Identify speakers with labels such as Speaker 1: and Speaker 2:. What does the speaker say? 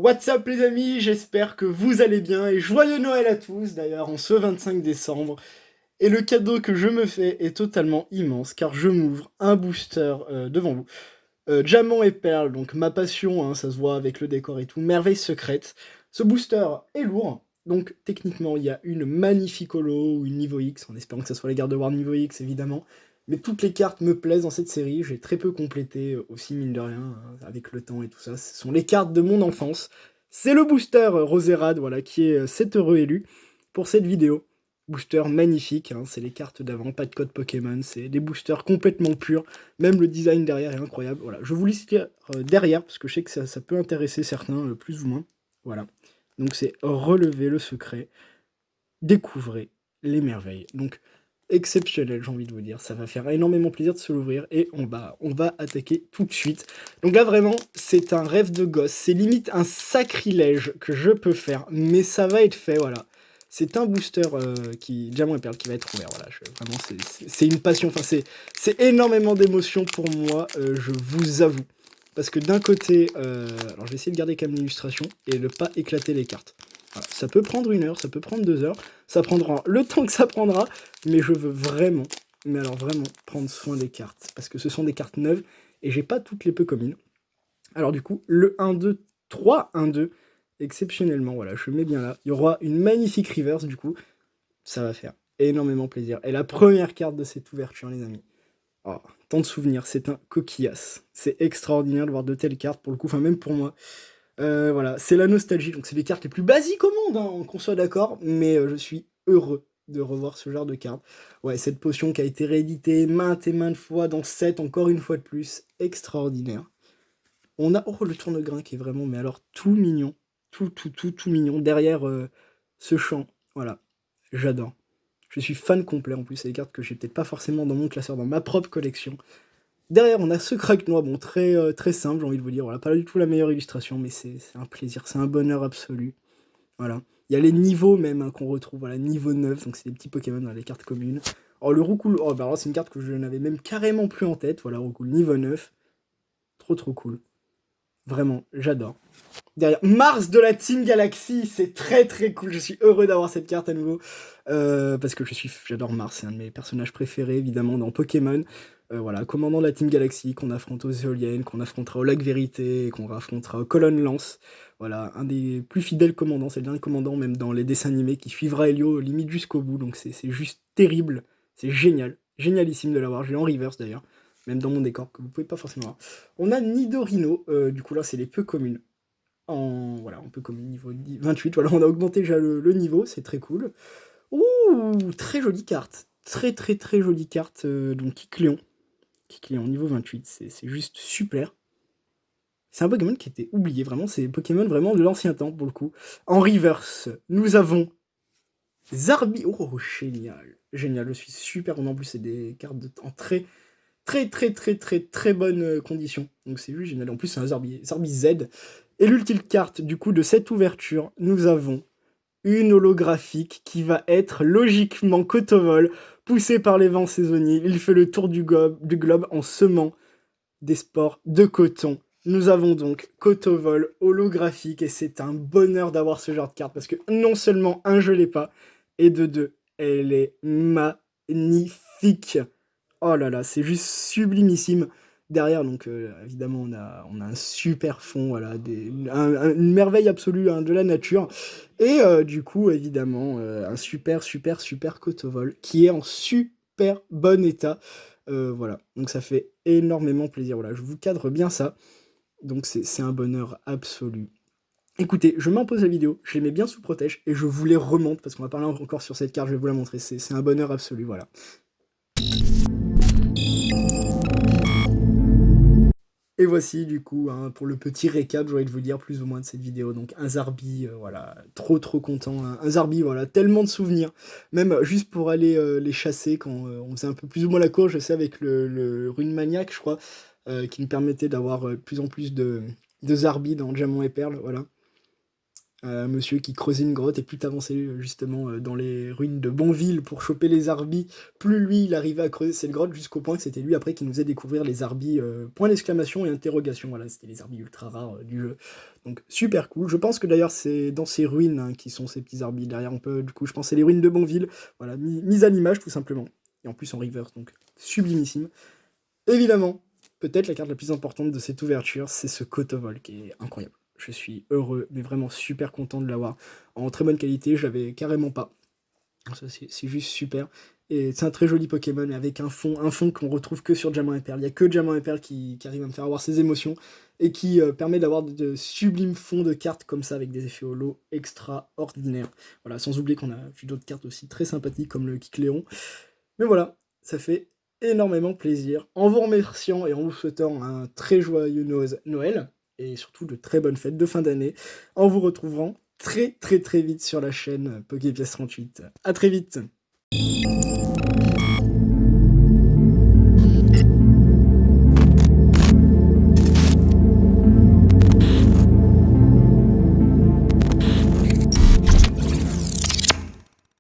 Speaker 1: What's up les amis, j'espère que vous allez bien et joyeux Noël à tous d'ailleurs en ce 25 décembre. Et le cadeau que je me fais est totalement immense car je m'ouvre un booster devant vous. Diamant et perles, donc ma passion, hein, ça se voit avec le décor et tout, merveille secrète. Ce booster est lourd, donc techniquement il y a une magnifique holo ou une niveau X, en espérant que ça soit les Garde War niveau X évidemment. Mais toutes les cartes me plaisent dans cette série, j'ai très peu complété aussi mine de rien, hein, avec le temps et tout ça. Ce sont les cartes de mon enfance. C'est le booster Roserad, voilà, qui est 7 heureux élu pour cette vidéo. Booster magnifique, hein, c'est les cartes d'avant, pas de code Pokémon, c'est des boosters complètement purs, même le design derrière est incroyable. Voilà, je vous liste derrière, parce que je sais que ça peut intéresser certains, plus ou moins. Voilà, donc c'est relever le secret, découvrez les merveilles. Donc, exceptionnel, j'ai envie de vous dire. Ça va faire énormément plaisir de se l'ouvrir et on va attaquer tout de suite. Donc là, vraiment, c'est un rêve de gosse. C'est limite un sacrilège que je peux faire, mais ça va être fait, voilà. C'est un booster Diamant et Perle qui va être ouvert, voilà. Vraiment, c'est une passion, enfin, c'est énormément d'émotions pour moi, je vous avoue. Parce que d'un côté, alors je vais essayer de garder quand même l'illustration et de pas éclater les cartes. Voilà. Ça peut prendre 1 heure, ça peut prendre 2 heures, ça prendra le temps que ça prendra, mais je veux vraiment, mais alors vraiment, prendre soin des cartes, parce que ce sont des cartes neuves, et j'ai pas toutes les peu communes. Alors du coup, le 1-2, 3-1-2, exceptionnellement, voilà, je mets bien là. Il y aura une magnifique reverse, du coup, ça va faire énormément plaisir. Et la première carte de cette ouverture, les amis. Oh, tant de souvenirs, c'est un coquillasse. C'est extraordinaire de voir de telles cartes, pour le coup, enfin même pour moi. Voilà, c'est la nostalgie, donc c'est les cartes les plus basiques au monde, hein, qu'on soit d'accord, mais je suis heureux de revoir ce genre de cartes. Ouais, cette potion qui a été rééditée maintes et maintes fois dans 7, encore une fois de plus, extraordinaire. On a, oh, le tourne-grain qui est vraiment, mais alors, tout mignon, tout mignon, derrière ce champ, voilà, j'adore. Je suis fan complet, en plus, c'est des cartes que j'ai peut-être pas forcément dans mon classeur, dans ma propre collection. Derrière, on a ce craque-noix, bon, très simple, j'ai envie de vous dire, voilà, pas du tout la meilleure illustration, mais c'est un plaisir, c'est un bonheur absolu, voilà. Il y a les niveaux même, hein, qu'on retrouve, voilà, niveau 9, donc c'est des petits Pokémon dans les cartes communes. Oh, le Roucoule, oh, bah alors c'est une carte que je n'avais même carrément plus en tête, voilà, Roucoule, niveau 9, trop cool, vraiment, j'adore. Derrière, Mars de la Team Galaxy, c'est très cool, je suis heureux d'avoir cette carte à nouveau, parce que j'adore Mars, c'est un de mes personnages préférés, évidemment, dans Pokémon. Voilà, commandant de la Team Galaxy, qu'on affronte aux éoliennes, qu'on affrontera au Lac Vérité, qu'on affrontera aux Colonnes Lance. Voilà, un des plus fidèles commandants, c'est le dernier commandant même dans les dessins animés, qui suivra Helio limite jusqu'au bout, donc c'est juste terrible, c'est génial, génialissime de l'avoir, j'ai en reverse d'ailleurs, même dans mon décor, que vous pouvez pas forcément voir. On a Nidorino, du coup là c'est les peu communes. Voilà, on peut comme niveau 28, voilà, on a augmenté déjà le niveau, c'est très cool. Ouh, très jolie carte, très jolie carte, donc Kikléon niveau 28, c'est juste super. C'est un Pokémon qui était oublié, vraiment, c'est Pokémon vraiment de l'ancien temps, pour le coup. En reverse, nous avons Zarbi, oh, génial, je suis super, en plus c'est des cartes en très bonnes conditions, donc c'est juste génial, en plus c'est un Zarbi Z. Et l'ultime carte, du coup, de cette ouverture, nous avons une holographique qui va être logiquement Kotovol, poussé par les vents saisonniers. Il fait le tour du globe en semant des spores de coton. Nous avons donc Kotovol holographique, et c'est un bonheur d'avoir ce genre de carte, parce que non seulement, un, je l'ai pas, et de deux, elle est magnifique. Oh là là, c'est juste sublimissime. Derrière, donc évidemment, on a un super fond, voilà, une merveille absolue, hein, de la nature. Et du coup, évidemment, un super Kotovol qui est en super bon état. Voilà, donc ça fait énormément plaisir. Voilà, je vous cadre bien ça. Donc c'est un bonheur absolu. Écoutez, je m'impose la vidéo, je les mets bien sous protège et je vous les remonte parce qu'on va parler encore sur cette carte, je vais vous la montrer. C'est un bonheur absolu, voilà. Et voici du coup, hein, pour le petit récap, j'aurais de vous dire plus ou moins de cette vidéo. Donc un Zarbi, voilà, trop content. Un Zarbi, voilà, tellement de souvenirs. Même juste pour aller les chasser quand on faisait un peu plus ou moins la course, je sais, avec le Rune Maniac, je crois, qui nous permettait d'avoir de plus en plus de Zarbi dans Diamant et Perle, voilà. un monsieur qui creusait une grotte et plus t'avançais justement dans les ruines de Bonville pour choper les Arbis, plus lui il arrivait à creuser cette grotte jusqu'au point que c'était lui après qui nous faisait découvrir les Arbis, point d'exclamation et interrogation, voilà, c'était les Arbis ultra rares du jeu. Donc super cool, je pense que d'ailleurs c'est dans ces ruines hein, qui sont ces petits Arbis, derrière on peut, du coup je pense que c'est les ruines de Bonville, voilà, mise à l'image tout simplement, et en plus en reverse, donc sublimissime. Évidemment, peut-être la carte la plus importante de cette ouverture, c'est ce Kotovol qui est incroyable. Je suis heureux, mais vraiment super content de l'avoir en très bonne qualité, je l'avais carrément pas. Ça, c'est juste super. Et c'est un très joli Pokémon avec un fond qu'on retrouve que sur Diamant et Perle. Il n'y a que Diamant et Perle qui arrive à me faire avoir ces émotions et qui permet d'avoir de sublimes fonds de cartes comme ça avec des effets holo extraordinaires. Voilà, sans oublier qu'on a vu d'autres cartes aussi très sympathiques comme le Kikléon. Mais voilà, ça fait énormément plaisir. En vous remerciant et en vous souhaitant un très joyeux Noël et surtout de très bonnes fêtes de fin d'année, en vous retrouvant très très très vite sur la chaîne PokéPièce 38. À très vite.